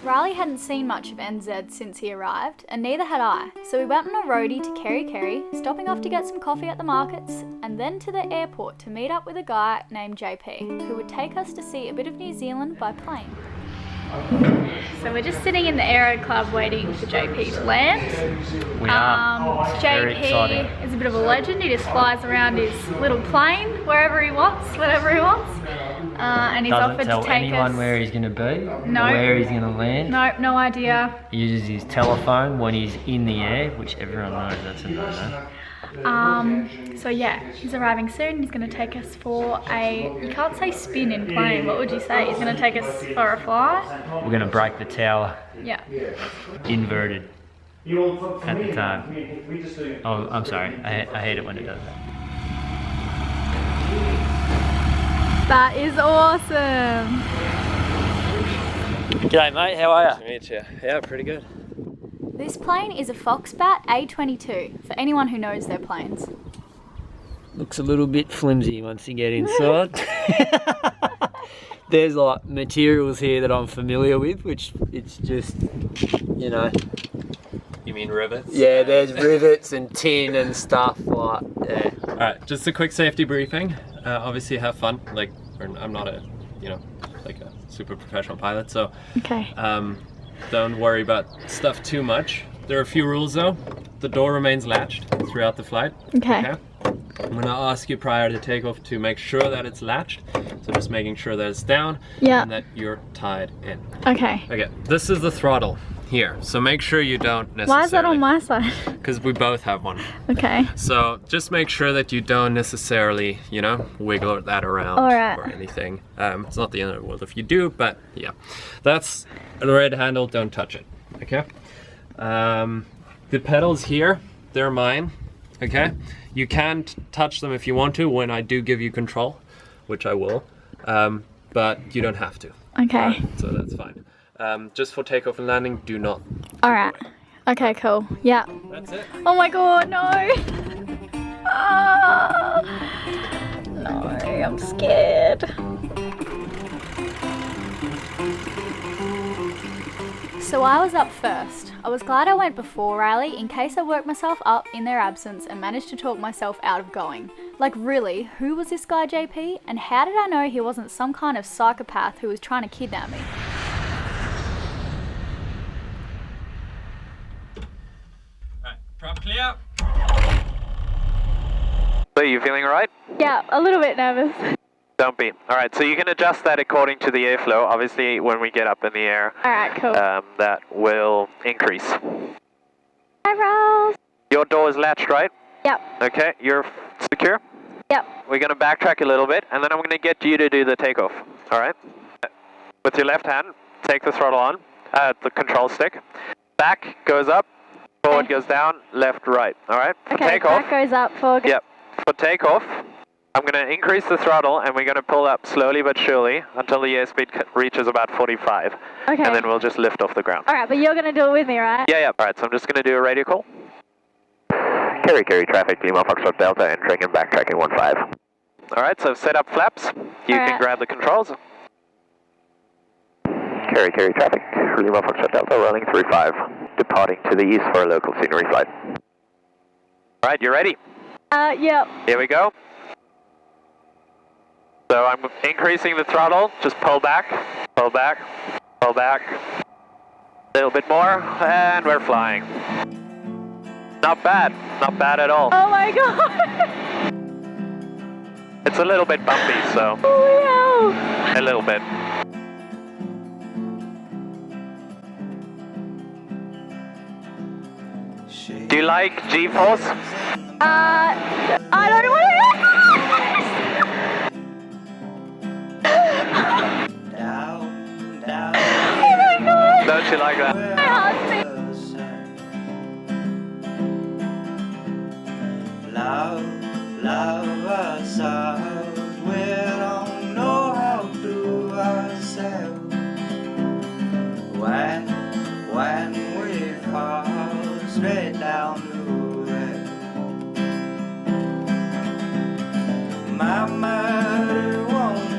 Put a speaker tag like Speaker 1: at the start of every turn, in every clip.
Speaker 1: Riley hadn't seen much of NZ since he arrived, and neither had I, so we went on a roadie to Kerry, stopping off to get some coffee at the markets, and then to the airport to meet up with a guy named JP, who would take us to see a bit of New Zealand by plane. So we're just sitting in the Aero Club waiting for JP to land.
Speaker 2: We are.
Speaker 1: JP is a bit of a legend. He just flies around his little plane wherever he wants, whatever he wants. And he's offered to take us.
Speaker 2: Doesn't tell anyone where he's going to be,
Speaker 1: no,
Speaker 2: where he's going to land.
Speaker 1: Nope, no idea.
Speaker 2: He uses his telephone when he's in the air, which everyone knows that's a no-no.
Speaker 1: So yeah, he's arriving soon. He's going to take us for you can't say spin in plane, what would you say? He's going to take us for a fly?
Speaker 2: We're going to break the tower.
Speaker 1: Yeah.
Speaker 2: Inverted. At the time. Oh, I'm sorry. I hate it when it does that.
Speaker 1: That is awesome.
Speaker 2: G'day mate, how are you?
Speaker 3: Nice to meet you. Yeah, pretty good.
Speaker 1: This plane is a Foxbat A22, for anyone who knows their planes.
Speaker 2: Looks a little bit flimsy once you get inside. There's like materials here that I'm familiar with, which it's just, you know.
Speaker 3: You mean rivets?
Speaker 2: Yeah, there's rivets and tin and stuff like, yeah.
Speaker 3: Alright, just a quick safety briefing. Obviously have fun, like, I'm not a, like a super professional pilot, so
Speaker 1: okay.
Speaker 3: Don't worry about stuff too much. There are a few rules though. The door remains latched throughout the flight.
Speaker 1: Okay.
Speaker 3: I'm gonna ask you prior to takeoff to make sure that it's latched. So just making sure that it's down and that you're tied in.
Speaker 1: Okay.
Speaker 3: Okay, this is the throttle here. So make sure you don't necessarily...
Speaker 1: Why is that on my side?
Speaker 3: Because we both have one.
Speaker 1: Okay.
Speaker 3: So just make sure that you don't necessarily, wiggle that around or anything. It's not the end of the world if you do, but yeah. That's the red handle, don't touch it, okay? The pedals here, they're mine, okay? You can touch them if you want to when I do give you control, which I will, but you don't have to.
Speaker 1: Okay.
Speaker 3: So that's fine. Just for takeoff and landing, do not.
Speaker 1: Alright. Okay, cool. Yeah.
Speaker 3: That's it.
Speaker 1: Oh my god, no! Ah, no, I'm scared. So I was up first. I was glad I went before Riley in case I worked myself up in their absence and managed to talk myself out of going. Like really, who was this guy JP? And how did I know he wasn't some kind of psychopath who was trying to kidnap me?
Speaker 3: Alright, prop clear.
Speaker 4: So you feeling alright?
Speaker 1: Yeah, a little bit nervous.
Speaker 4: Don't be. Alright, so you can adjust that according to the airflow. Obviously, when we get up in the air,
Speaker 1: alright, cool.
Speaker 4: That will increase.
Speaker 1: Hi, Rose.
Speaker 4: Your door is latched, right?
Speaker 1: Yep.
Speaker 4: Okay, you're secure?
Speaker 1: Yep.
Speaker 4: We're going to backtrack a little bit, and then I'm going to get you to do the takeoff. Alright? With your left hand, take the throttle on, the control stick. Back goes up, forward goes down, left, right. Alright? For takeoff.
Speaker 1: Back goes up, forward.
Speaker 4: Yep. For takeoff, I'm going to increase the throttle and we're going to pull up slowly but surely until the airspeed reaches about 45.
Speaker 1: Okay.
Speaker 4: And then we'll just lift off the ground.
Speaker 1: Alright, but you're going to do it with me, right?
Speaker 4: Yeah. Alright, so I'm just going to do a radio call. Kerry, traffic, Lima, Foxtrot, Delta, entering and backtracking 15. Alright, so set up flaps. You can grab the controls. Kerry, traffic, Lima, Foxtrot, Delta, rolling 35. Departing to the east for a local scenery flight. Alright, you ready?
Speaker 1: Yep.
Speaker 4: Here we go. So I'm increasing the throttle, just pull back, pull back, pull back. A little bit more, and we're flying. Not bad at all.
Speaker 1: Oh my god!
Speaker 4: It's a little bit bumpy, so.
Speaker 1: Oh
Speaker 4: a little bit. Do you like G-force?
Speaker 1: I don't want to. Oh my god!
Speaker 4: Don't you like that?
Speaker 1: My heart's beating.
Speaker 5: Love ourselves, we don't know how to do ourselves. When we fall straight down the way, my mother won't be.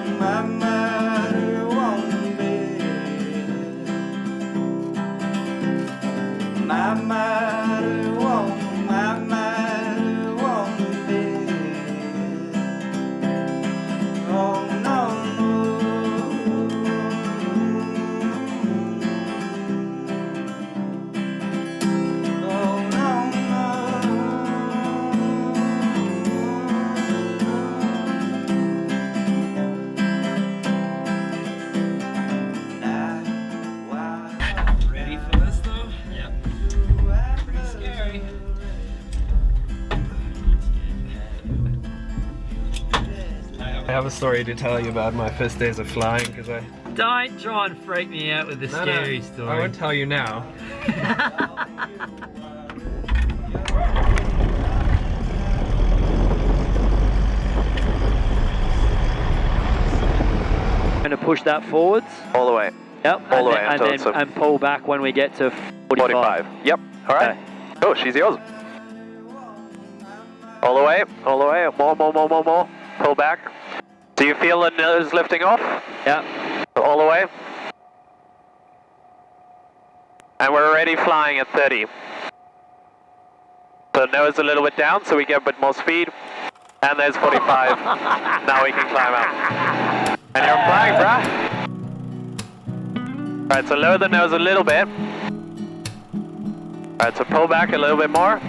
Speaker 3: have a story to tell you about my first days of flying because I...
Speaker 2: Don't try and freak me out with the scary story.
Speaker 3: I won't tell you now.
Speaker 2: Going to push that forwards.
Speaker 4: All the way.
Speaker 2: Yep.
Speaker 4: All the way until it's
Speaker 2: and pull back when we get to 45.
Speaker 4: Yep. All right.
Speaker 2: Okay.
Speaker 4: Oh, she's yours. All the way. All the way. More. Pull back. Do you feel the nose lifting off?
Speaker 2: Yep.
Speaker 4: All the way. And we're already flying at 30. So nose a little bit down so we get a bit more speed. And there's 45. Now we can climb out. And you're flying, bruh. Alright, so lower the nose a little bit. Alright, so pull back a little bit more.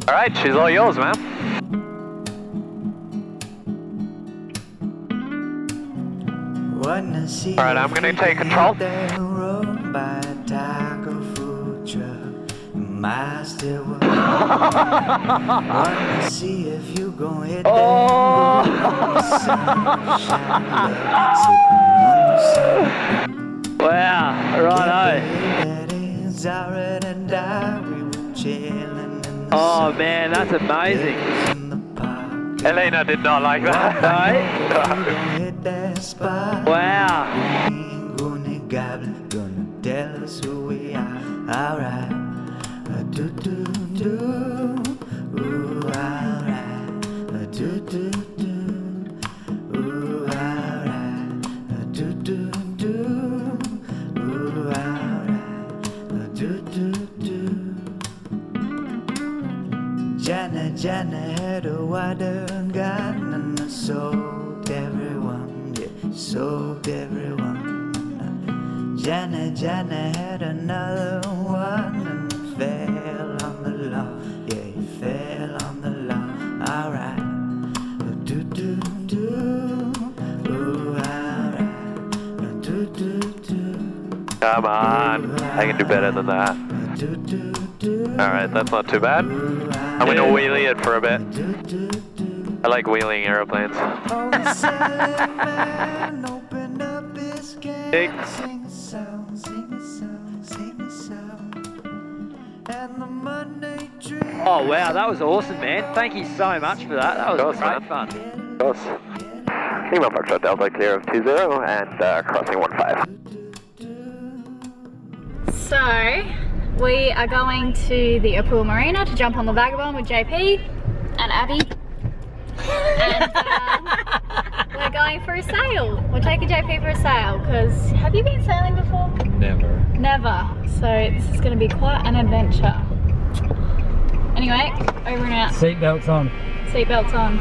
Speaker 4: Alright, she's all yours, man. Alright, I'm gonna take control.
Speaker 5: Wanna see if you gon' hit
Speaker 2: Wow, righto. Oh man, that's amazing.
Speaker 4: Elaynas did not like that.
Speaker 2: No? Wow.
Speaker 5: Gonna tell us who we are. Alright. Do do do. Ooh, alright. Do do do. Ooh, alright. Do do do. Ooh, alright. Do do do. Jana had a water gun and I soaked everyone. Yeah, soaked everyone. Jana had another one and fell on the lawn. Yeah, he fell on the lawn. Alright. Do do do. Ooh, alright. Do do do.
Speaker 4: Come on, I can do better than that.
Speaker 5: Do do do.
Speaker 4: Alright, that's not too bad. I'm gonna wheelie it for a bit. I like wheeling aeroplanes.
Speaker 5: Big.
Speaker 2: Oh wow, that was awesome, man. Thank you so much for that. That was great fun.
Speaker 4: Of course. Lima Foxtrot Delta clear of 20 and crossing 15.
Speaker 1: So, we are going to the Apul Marina to jump on the Vagabond with JP and Abby. And we're going for a sail. We're taking JP for a sail because have you been sailing before?
Speaker 3: Never.
Speaker 1: Never. So this is going to be quite an adventure. Anyway, over and out.
Speaker 2: Seatbelts on.
Speaker 1: Seatbelts on.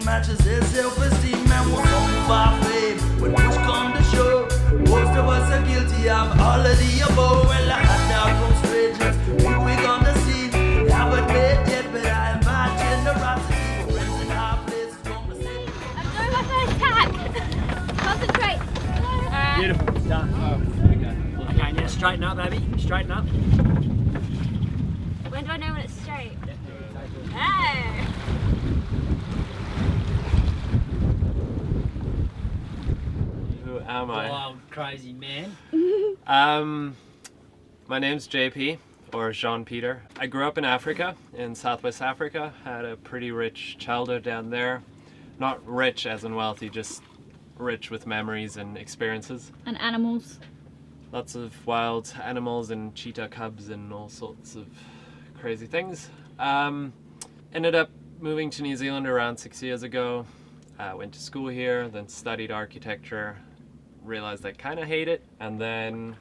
Speaker 5: Matches their self-esteem and won't move our flame. When push come to shove, most of us are guilty of all of the above. Well, I had down from strangers, we gonna see. Haven't met yet, but I invite generosity. Friends in our place come to say.
Speaker 1: I'm doing my first tack. Concentrate.
Speaker 2: Beautiful. Done. Oh, okay, now straighten up, Abby. Straighten up.
Speaker 1: When do I know when it's straight? Hey.
Speaker 3: Who am I?
Speaker 2: Wild, crazy man.
Speaker 3: My name's JP, or Jean-Peter. I grew up in Africa, in Southwest Africa. Had a pretty rich childhood down there. Not rich as in wealthy, just rich with memories and experiences.
Speaker 1: And animals.
Speaker 3: Lots of wild animals and cheetah cubs and all sorts of crazy things. Ended up moving to New Zealand around 6 years ago. Went to school here, then studied architecture. Realized I kind of hate it, and then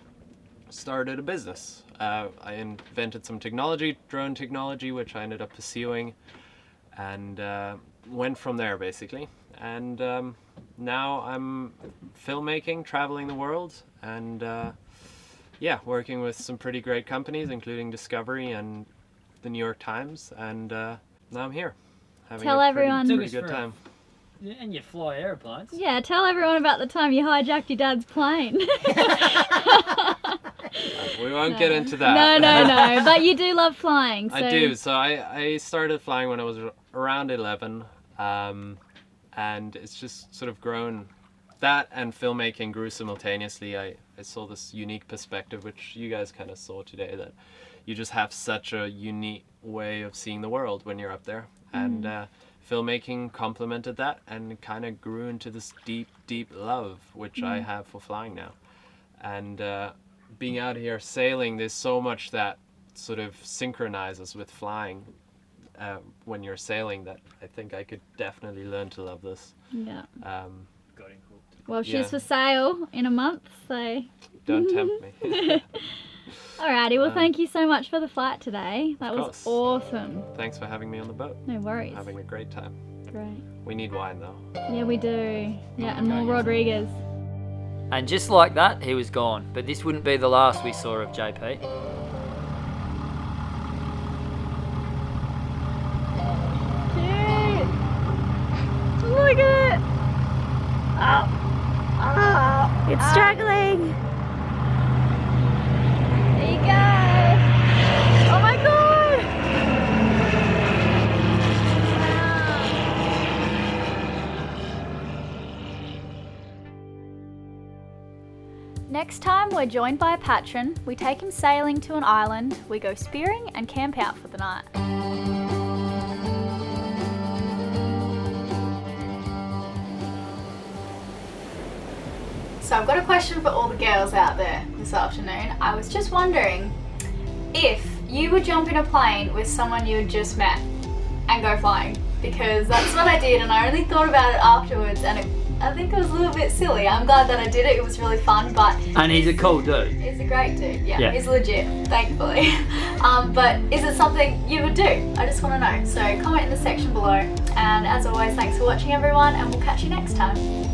Speaker 3: started a business. I invented some technology, drone technology, which I ended up pursuing, and went from there basically. And now I'm filmmaking, traveling the world, and yeah, working with some pretty great companies, including Discovery and the New York Times, and now I'm here. Having
Speaker 1: Tell
Speaker 3: a
Speaker 1: everyone.
Speaker 3: pretty good time.
Speaker 2: And you fly airplanes.
Speaker 1: Yeah, tell everyone about the time you hijacked your dad's plane.
Speaker 3: We won't get into that.
Speaker 1: No. But you do love flying. So.
Speaker 3: I do. So I started flying when I was around 11, and it's just sort of grown. That and filmmaking grew simultaneously. I saw this unique perspective, which you guys kind of saw today, that you just have such a unique way of seeing the world when you're up there. And filmmaking complemented that and kind of grew into this deep, deep love, which I have for flying now. And being out here sailing, there's so much that sort of synchronizes with flying when you're sailing that I think I could definitely learn to love this.
Speaker 1: Yeah.
Speaker 2: Got him hooked.
Speaker 1: Well, she's for sale in a month, so...
Speaker 3: Don't tempt me.
Speaker 1: Alrighty, well thank you so much for the flight today. That was awesome.
Speaker 3: Thanks for having me on the boat.
Speaker 1: No worries.
Speaker 3: I'm having a great time.
Speaker 1: Great.
Speaker 3: We need wine though.
Speaker 1: Yeah, we do. Yeah, and more Rodriguez.
Speaker 2: And just like that, he was gone. But this wouldn't be the last we saw of JP.
Speaker 1: Cute! Look at it! Oh. It's struggling! There you go! Oh my god! Next time we're joined by a patron, we take him sailing to an island, we go spearing and camp out for the night. So I've got a question for all the girls out there this afternoon. I was just wondering if you would jump in a plane with someone you had just met and go flying, because that's what I did and I only thought about it afterwards and I think it was a little bit silly. I'm glad that I did it, it was really fun, but...
Speaker 2: And he's a cool dude.
Speaker 1: He's a great dude,
Speaker 2: Yeah.
Speaker 1: He's legit, thankfully. But is it something you would do? I just want to know. So comment in the section below. And as always, thanks for watching everyone and we'll catch you next time.